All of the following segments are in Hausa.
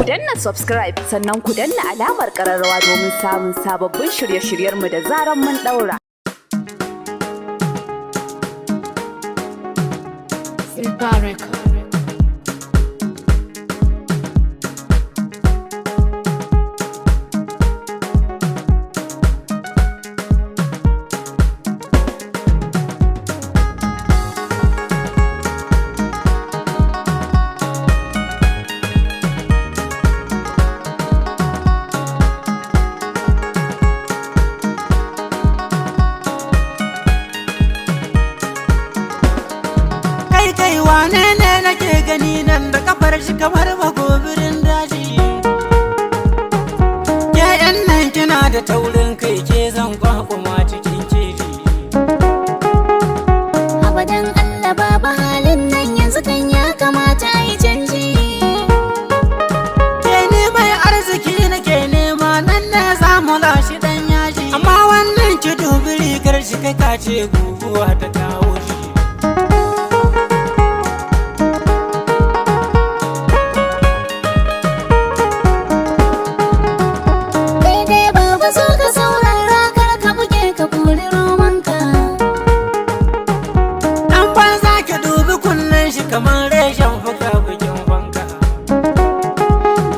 danna subscribe sannan ku danna alamar ƙararrawa domin samun sababbin shirye-shiryenmu da zaran mun ɗaura. Wane ne nake gani nan da kafar shi kamar magobirin daji? Ke yan nan kina da taurin kai, ke zan kwakuma cikin keji. Abadan Allah baba halin nan yanzu kan ya kamata a yi canji. Ke ne mai arziki nake nema, nan ne za mu lashi dan yaji. Amma wannan ki dubi rigar shi kai ka ce guguwa ta kawo shi. Kamar reshen fuka bikin wanka.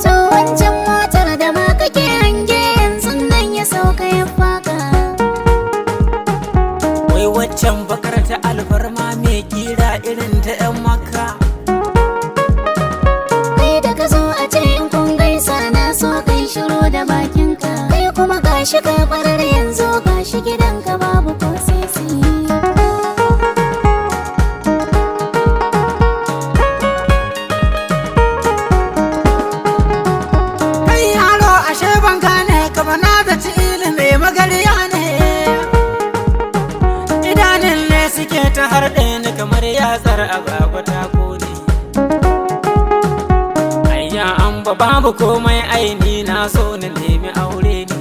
To wancan motar da ma kake hange yanzu nan ya sauka ya faka. Wai waccan bakar ta alfarma mai kira irin ta 'yan Makka. Kai da ka zo a ce in kun gaisa na so kai shiru da bakinka. Kai kuma gashi ka barar yanzu gashi gidanka babu ko sisi. Ta harɗe ni kamar yatsar agwagwa ta kone. Ayya an babu komai aini na so na nemi aure ne.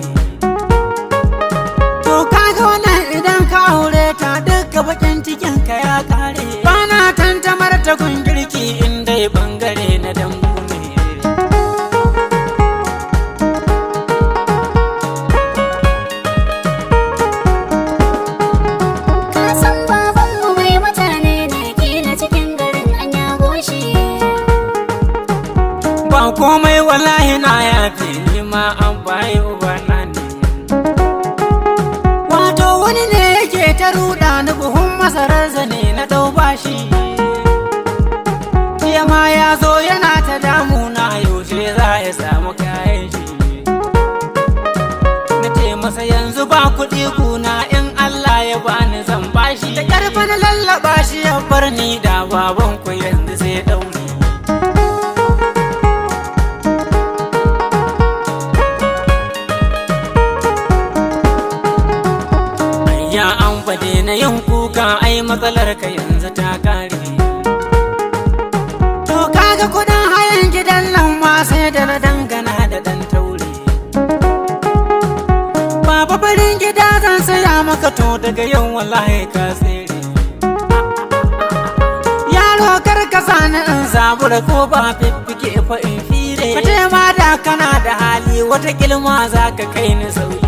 To kaga wannan idan ka aure ta duka bakin cikin ka ya kare. Bana tantamar ta gun girki in dai bangare na dambu ne. Ba komai wallahi na yafi ni ma an bayi ubana ne. Wato wani ne yake ta ruɗa ni buhun masarar zane na dau bashi. Jiya ma ya zo yana ta damuna yaushe za ya samu kayan shi. Na ce masa yanzu ba kuɗi kuna in Allah ya bani zan bashi. Da ƙarfa na lallaɓa shi ya bar ni da babanku yanzu sai ɗauri. Ya an fade na yin kuka ai matsalar ka yanzu ta kare. To kaga kudin hayan gidan nan ma sai da na dangana da dan taure. Baba farin gida zan saya maka to daga yau wallahi ka tsere. Yaro kar ka sani in zabura ko ba fiffike fa in fire. Kace ma da kana da hali wata kilma za ka kai ni sauki.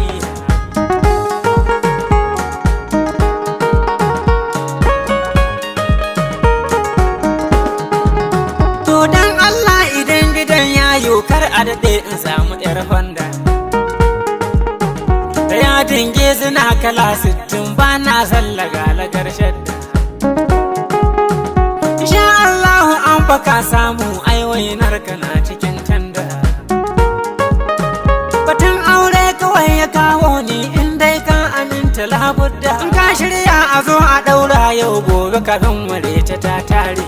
Kar a daɗe in samu 'yar Honda da yadin gezina kala 60 ba na sallaga lagar shadda. Insha Allahu an baka samu aiwainar ka na cikin tanda. Batun aure kawai ya kawo ni in dai ka aminta labudda. In ka shirya a zo a ɗaura yau gobe kafin mure ta tare.